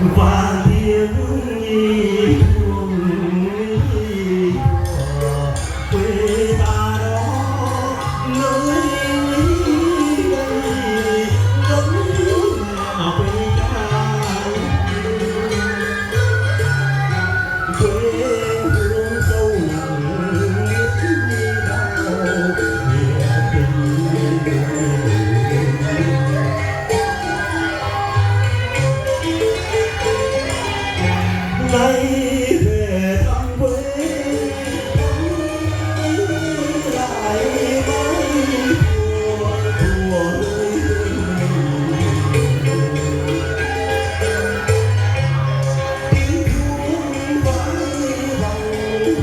và tiếng nhịp buồn quê ta đó nơi đây giống mẹ quê cha quê hương sâu nặng biết bao nghĩa tình nay về thăm quê lại mái chùa ơi tiếng chuông vang vọng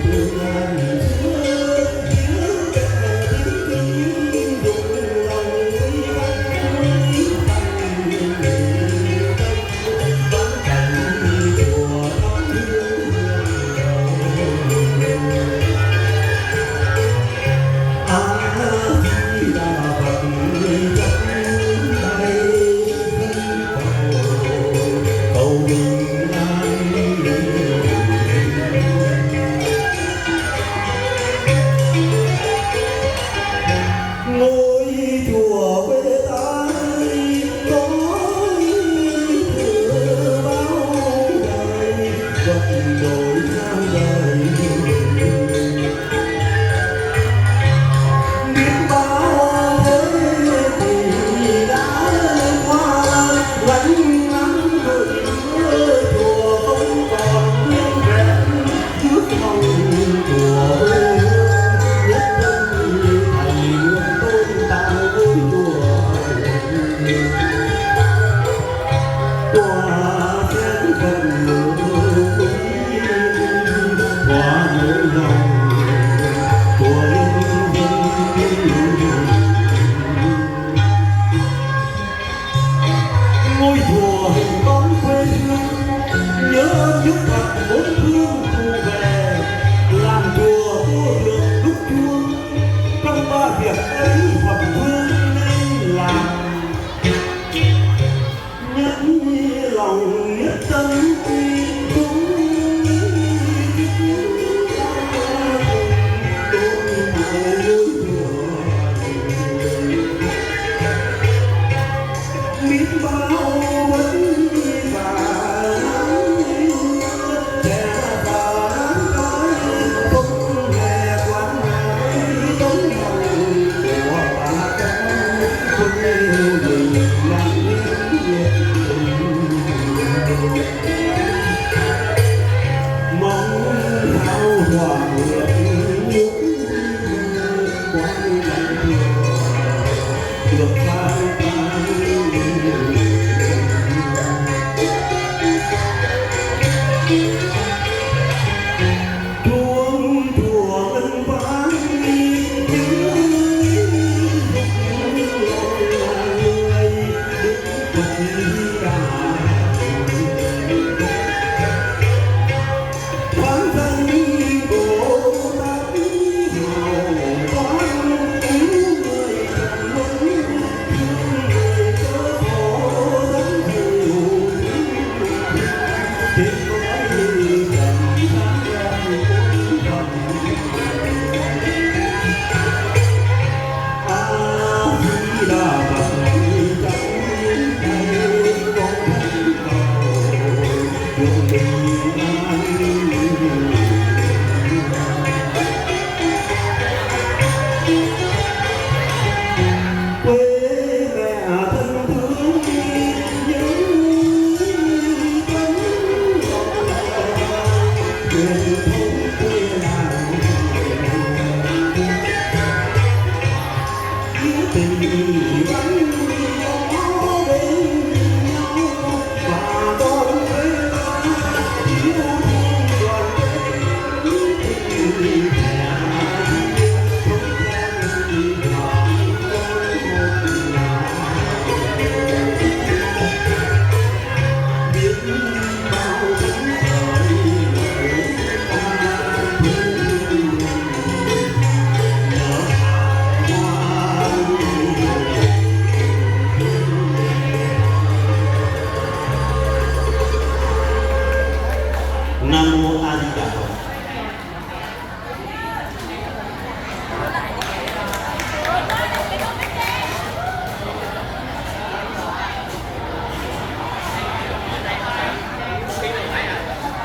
từ ngàn xưa tiếng kẻ tiếng kinh rung lòng ngôi chùa quê ta có thừa bao đời vật đổi sao đời biết bao thế thì đã qua lánh nắng mưa chùa không còn nguyên vẹn trước mong chùa quê hương nhất tâm thầy luôn tôn tạo ngôi chùa tòa sen phần quý hòa nỗi lòng của nhân dân ngôi chùa hình bóng quê hương nhớ nước thật bốn phương thu về làm chùa vô được lúc chuông trong ba việc ấy hoặc vương nên làm nhẫn lòng nhất tâm quy đúng biết bao vấn và trẻ và cái không hề quán với tấm lòng của bà con quê mình làm nên nhiệt tình mong hao hòa nguyện quán lạnh được phai Nam mô A Di Đà Phật.